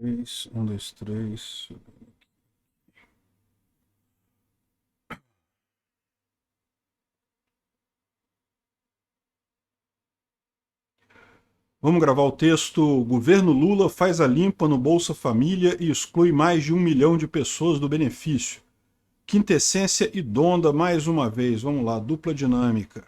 Três, um, dois, três. Vamos gravar o texto. Governo Lula faz a limpa no Bolsa Família e exclui mais de 1 milhão de pessoas do benefício. Quintessência e Donda mais uma vez. Vamos lá, dupla dinâmica.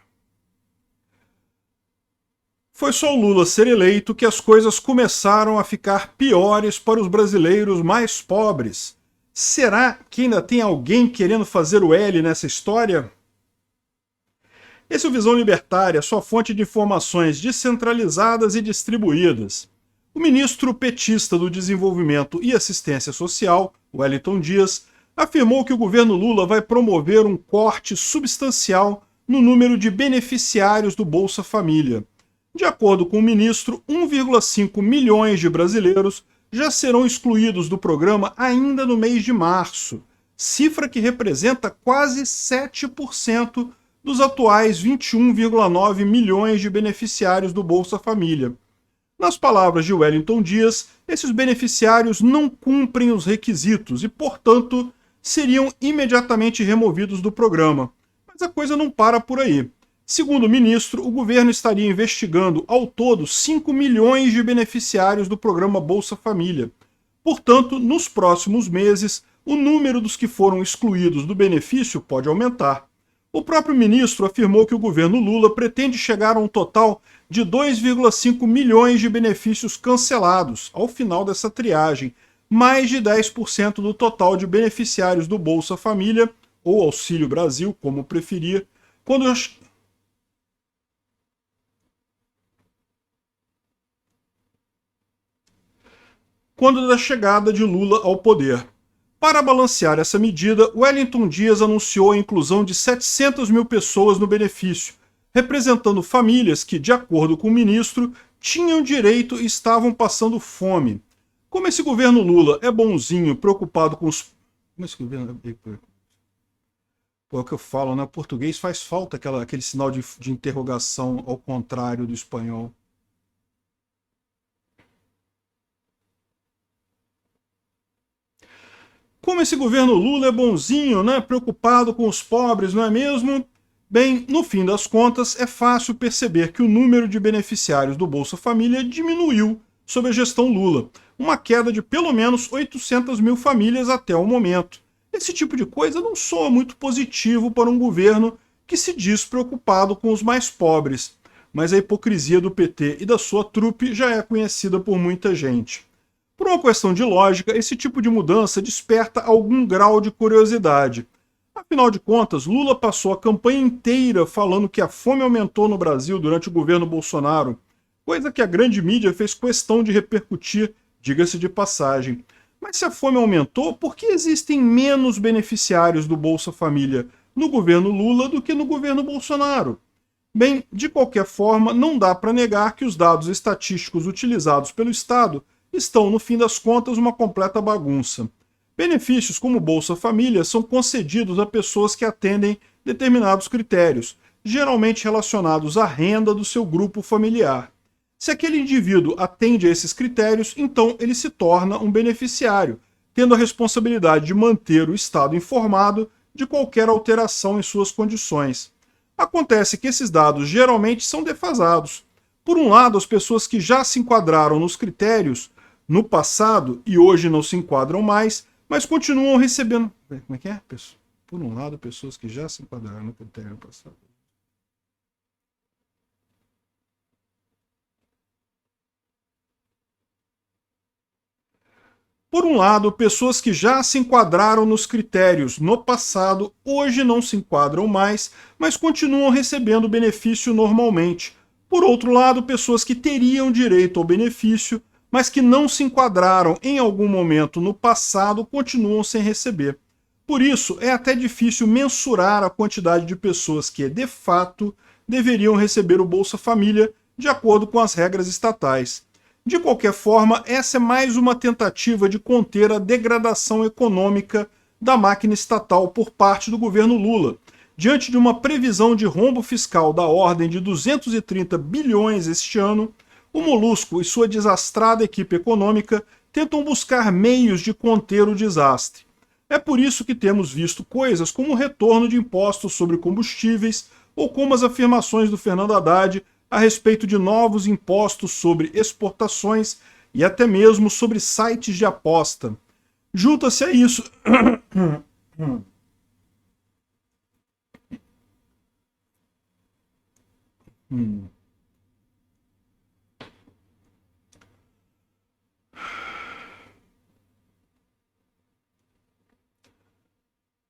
Foi só o Lula ser eleito que as coisas começaram a ficar piores para os brasileiros mais pobres. Será que ainda tem alguém querendo fazer o L nessa história? Esse é o Visão Libertária, sua fonte de informações descentralizadas e distribuídas. O ministro petista do Desenvolvimento e Assistência Social, Wellington Dias, afirmou que o governo Lula vai promover um corte substancial no número de beneficiários do Bolsa Família. De acordo com o ministro, 1,5 milhões de brasileiros já serão excluídos do programa ainda no mês de março, cifra que representa quase 7% dos atuais 21,9 milhões de beneficiários do Bolsa Família. Nas palavras de Wellington Dias, esses beneficiários não cumprem os requisitos e, portanto, seriam imediatamente removidos do programa. Mas a coisa não para por aí. Segundo o ministro, o governo estaria investigando ao todo 5 milhões de beneficiários do programa Bolsa Família. Portanto, nos próximos meses, o número dos que foram excluídos do benefício pode aumentar. O próprio ministro afirmou que o governo Lula pretende chegar a um total de 2,5 milhões de benefícios cancelados ao final dessa triagem, mais de 10% do total de beneficiários do Bolsa Família, ou Auxílio Brasil, como preferir, quando da chegada de Lula ao poder. Para balancear essa medida, Wellington Dias anunciou a inclusão de 700 mil pessoas no benefício, representando famílias que, de acordo com o ministro, tinham direito e estavam passando fome. Como esse governo Lula é bonzinho, preocupado com os... Como esse governo... Pô, é o que eu falo, né? O português faz falta aquele sinal de interrogação ao contrário do espanhol. Como esse governo Lula é bonzinho, né? Preocupado com os pobres, não é mesmo? Bem, no fim das contas, é fácil perceber que o número de beneficiários do Bolsa Família diminuiu sob a gestão Lula, uma queda de pelo menos 800 mil famílias até o momento. Esse tipo de coisa não soa muito positivo para um governo que se diz preocupado com os mais pobres, mas a hipocrisia do PT e da sua trupe já é conhecida por muita gente. Por uma questão de lógica, esse tipo de mudança desperta algum grau de curiosidade. Afinal de contas, Lula passou a campanha inteira falando que a fome aumentou no Brasil durante o governo Bolsonaro, coisa que a grande mídia fez questão de repercutir, diga-se de passagem. Mas se a fome aumentou, por que existem menos beneficiários do Bolsa Família no governo Lula do que no governo Bolsonaro? Bem, de qualquer forma, não dá para negar que os dados estatísticos utilizados pelo Estado estão, no fim das contas, uma completa bagunça. Benefícios como Bolsa Família são concedidos a pessoas que atendem determinados critérios, geralmente relacionados à renda do seu grupo familiar. Se aquele indivíduo atende a esses critérios, então ele se torna um beneficiário, tendo a responsabilidade de manter o Estado informado de qualquer alteração em suas condições. Acontece que esses dados geralmente são defasados. Por um lado, as pessoas que já se enquadraram nos critérios no passado e hoje não se enquadram mais, mas continuam recebendo... Como é que é? Por um lado, pessoas que já se enquadraram no critério no passado. Por um lado, pessoas que já se enquadraram nos critérios no passado, hoje não se enquadram mais, mas continuam recebendo o benefício normalmente. Por outro lado, pessoas que teriam direito ao benefício, mas que não se enquadraram em algum momento no passado, continuam sem receber. Por isso, é até difícil mensurar a quantidade de pessoas que, de fato, deveriam receber o Bolsa Família de acordo com as regras estatais. De qualquer forma, essa é mais uma tentativa de conter a degradação econômica da máquina estatal por parte do governo Lula, diante de uma previsão de rombo fiscal da ordem de 230 bilhões este ano. O Molusco e sua desastrada equipe econômica tentam buscar meios de conter o desastre. É por isso que temos visto coisas como o retorno de impostos sobre combustíveis ou como as afirmações do Fernando Haddad a respeito de novos impostos sobre exportações e até mesmo sobre sites de aposta. Junta-se a isso.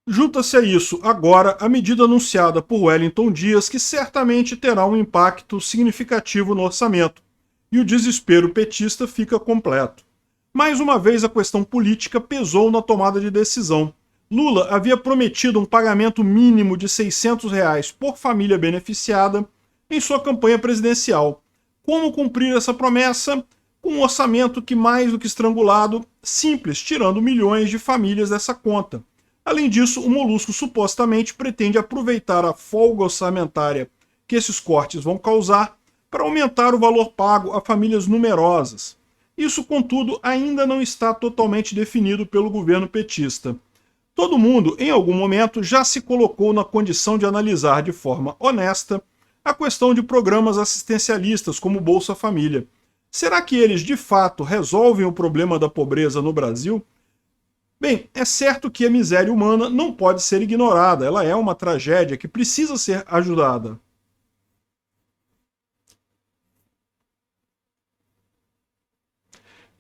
Junta-se a isso agora a medida anunciada por Wellington Dias, que certamente terá um impacto significativo no orçamento, e o desespero petista fica completo. Mais uma vez a questão política pesou na tomada de decisão. Lula havia prometido um pagamento mínimo de R$ 600 por família beneficiada em sua campanha presidencial. Como cumprir essa promessa? Com um orçamento que, mais do que estrangulado, simples, tirando milhões de famílias dessa conta. Além disso, o Molusco supostamente pretende aproveitar a folga orçamentária que esses cortes vão causar para aumentar o valor pago a famílias numerosas. Isso, contudo, ainda não está totalmente definido pelo governo petista. Todo mundo, em algum momento, já se colocou na condição de analisar de forma honesta a questão de programas assistencialistas como o Bolsa Família. Será que eles, de fato, resolvem o problema da pobreza no Brasil? Bem, é certo que a miséria humana não pode ser ignorada, ela é uma tragédia que precisa ser ajudada.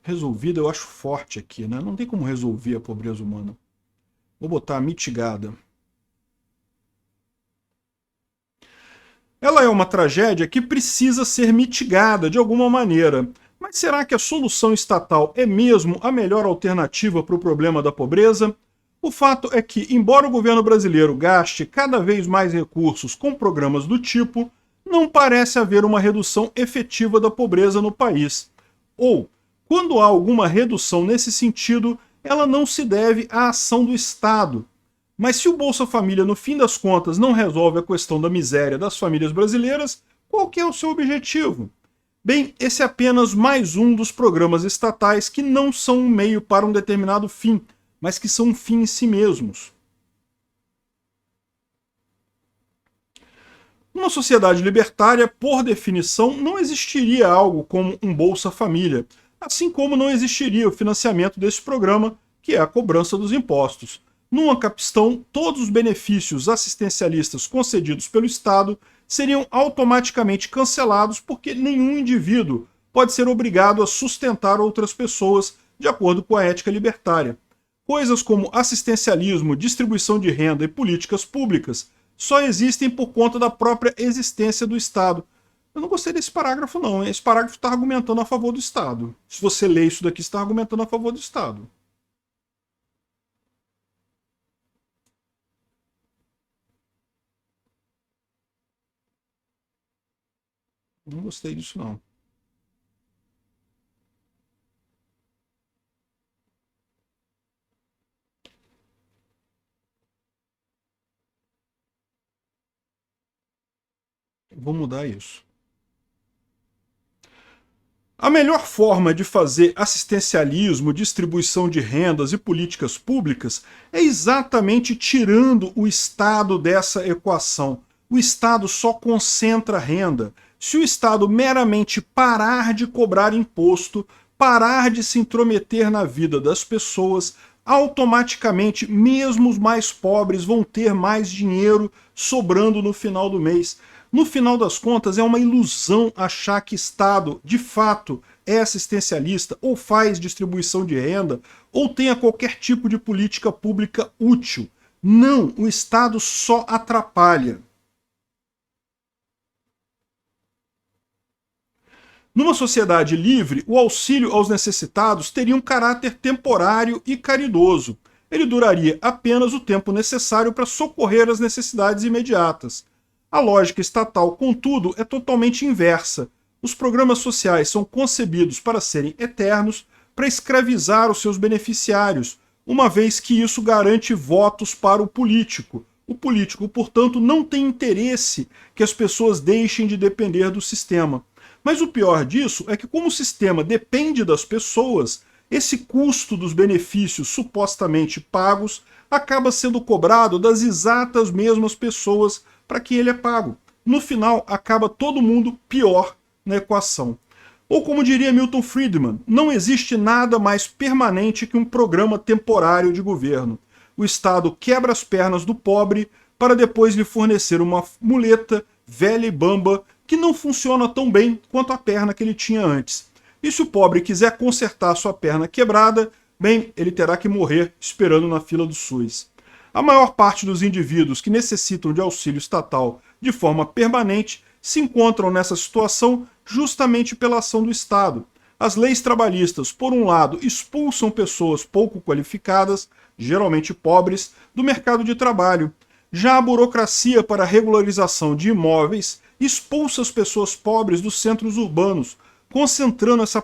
Resolvida eu acho forte aqui, né? Não tem como resolver a pobreza humana. Vou botar mitigada. Ela é uma tragédia que precisa ser mitigada de alguma maneira. Mas será que a solução estatal é mesmo a melhor alternativa para o problema da pobreza? O fato é que, embora o governo brasileiro gaste cada vez mais recursos com programas do tipo, não parece haver uma redução efetiva da pobreza no país. Ou, quando há alguma redução nesse sentido, ela não se deve à ação do Estado. Mas se o Bolsa Família, no fim das contas, não resolve a questão da miséria das famílias brasileiras, qual que é o seu objetivo? Bem, esse é apenas mais um dos programas estatais que não são um meio para um determinado fim, mas que são um fim em si mesmos. Numa sociedade libertária, por definição, não existiria algo como um Bolsa Família, assim como não existiria o financiamento desse programa, que é a cobrança dos impostos. Numa capistão, todos os benefícios assistencialistas concedidos pelo Estado seriam automaticamente cancelados porque nenhum indivíduo pode ser obrigado a sustentar outras pessoas de acordo com a ética libertária. Coisas como assistencialismo, distribuição de renda e políticas públicas só existem por conta da própria existência do Estado. Eu não gostei desse parágrafo não, hein? Esse parágrafo está argumentando a favor do Estado. Se você lê isso daqui, está argumentando a favor do Estado. Não gostei disso não. Vou mudar isso. A melhor forma de fazer assistencialismo, distribuição de rendas e políticas públicas é exatamente tirando o Estado dessa equação. O Estado só concentra renda. Se o Estado meramente parar de cobrar imposto, parar de se intrometer na vida das pessoas, automaticamente mesmo os mais pobres vão ter mais dinheiro sobrando no final do mês. No final das contas, é uma ilusão achar que Estado, de fato, é assistencialista, ou faz distribuição de renda, ou tenha qualquer tipo de política pública útil. Não, o Estado só atrapalha. Numa sociedade livre, o auxílio aos necessitados teria um caráter temporário e caridoso. Ele duraria apenas o tempo necessário para socorrer as necessidades imediatas. A lógica estatal, contudo, é totalmente inversa. Os programas sociais são concebidos para serem eternos, para escravizar os seus beneficiários, uma vez que isso garante votos para o político. O político, portanto, não tem interesse que as pessoas deixem de depender do sistema. Mas o pior disso é que, como o sistema depende das pessoas, esse custo dos benefícios supostamente pagos acaba sendo cobrado das exatas mesmas pessoas para que ele é pago. No final, acaba todo mundo pior na equação. Ou como diria Milton Friedman, não existe nada mais permanente que um programa temporário de governo. O Estado quebra as pernas do pobre para depois lhe fornecer uma muleta velha e bamba que não funciona tão bem quanto a perna que ele tinha antes. E se o pobre quiser consertar sua perna quebrada, bem, ele terá que morrer esperando na fila do SUS. A maior parte dos indivíduos que necessitam de auxílio estatal de forma permanente se encontram nessa situação justamente pela ação do Estado. As leis trabalhistas, por um lado, expulsam pessoas pouco qualificadas, geralmente pobres, do mercado de trabalho. Já a burocracia para a regularização de imóveis expulsa as pessoas pobres dos centros urbanos, concentrando essa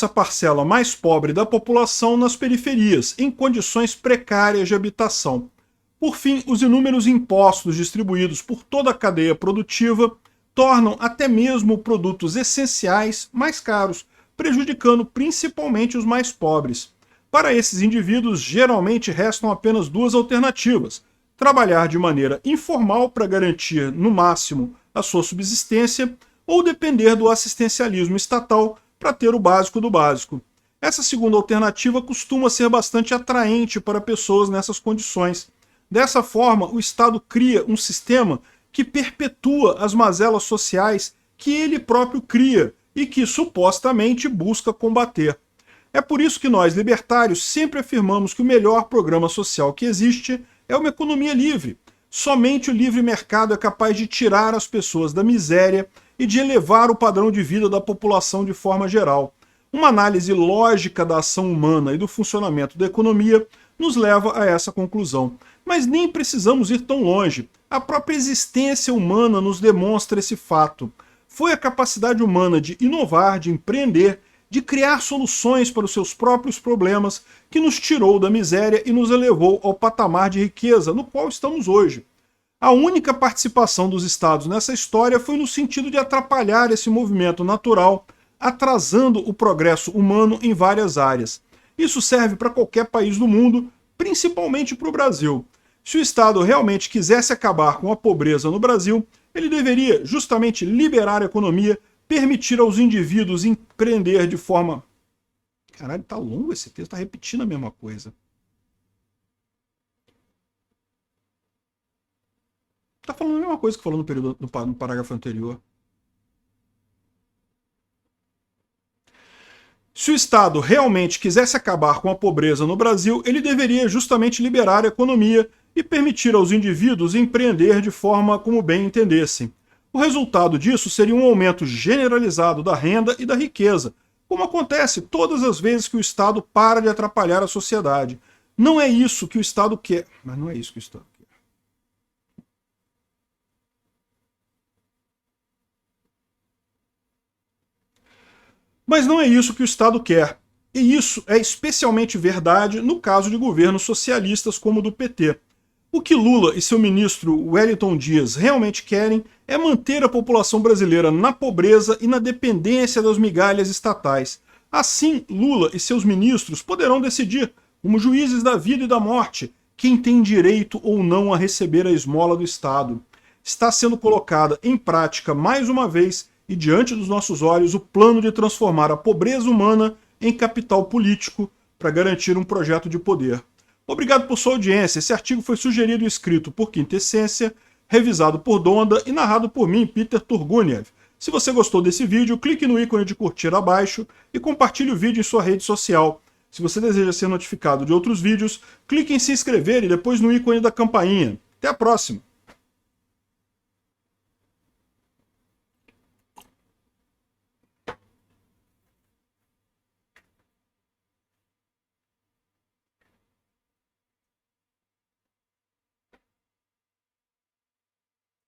parcela mais pobre da população nas periferias, em condições precárias de habitação. Por fim, os inúmeros impostos distribuídos por toda a cadeia produtiva tornam até mesmo produtos essenciais mais caros, prejudicando principalmente os mais pobres. Para esses indivíduos, geralmente restam apenas duas alternativas: trabalhar de maneira informal para garantir, no máximo, a sua subsistência, ou depender do assistencialismo estatal para ter o básico do básico. Essa segunda alternativa costuma ser bastante atraente para pessoas nessas condições. Dessa forma, o Estado cria um sistema que perpetua as mazelas sociais que ele próprio cria e que supostamente busca combater. É por isso que nós, libertários, sempre afirmamos que o melhor programa social que existe é uma economia livre. Somente o livre mercado é capaz de tirar as pessoas da miséria e de elevar o padrão de vida da população de forma geral. Uma análise lógica da ação humana e do funcionamento da economia nos leva a essa conclusão. Mas nem precisamos ir tão longe. A própria existência humana nos demonstra esse fato. Foi a capacidade humana de inovar, de empreender, de criar soluções para os seus próprios problemas que nos tirou da miséria e nos elevou ao patamar de riqueza no qual estamos hoje. A única participação dos Estados nessa história foi no sentido de atrapalhar esse movimento natural, atrasando o progresso humano em várias áreas. Isso serve para qualquer país do mundo, principalmente para o Brasil. Se o Estado realmente quisesse acabar com a pobreza no Brasil, ele deveria justamente liberar a economia, permitir aos indivíduos empreender de forma... Caralho, tá longo esse texto, tá repetindo a mesma coisa. Tá falando a mesma coisa que falou no parágrafo anterior. Se o Estado realmente quisesse acabar com a pobreza no Brasil, ele deveria justamente liberar a economia e permitir aos indivíduos empreender de forma como bem entendessem. O resultado disso seria um aumento generalizado da renda e da riqueza, como acontece todas as vezes que o Estado para de atrapalhar a sociedade. Não é isso que o Estado quer. Mas não é isso que o Estado quer. Mas não é isso que o Estado quer. E isso é especialmente verdade no caso de governos socialistas como o do PT. O que Lula e seu ministro Wellington Dias realmente querem é manter a população brasileira na pobreza e na dependência das migalhas estatais. Assim, Lula e seus ministros poderão decidir, como juízes da vida e da morte, quem tem direito ou não a receber a esmola do Estado. Está sendo colocada em prática mais uma vez e diante dos nossos olhos o plano de transformar a pobreza humana em capital político para garantir um projeto de poder. Obrigado por sua audiência. Esse artigo foi sugerido e escrito por Quinta Essência, revisado por Donda e narrado por mim, Peter Turguniev. Se você gostou desse vídeo, clique no ícone de curtir abaixo e compartilhe o vídeo em sua rede social. Se você deseja ser notificado de outros vídeos, clique em se inscrever e depois no ícone da campainha. Até a próxima!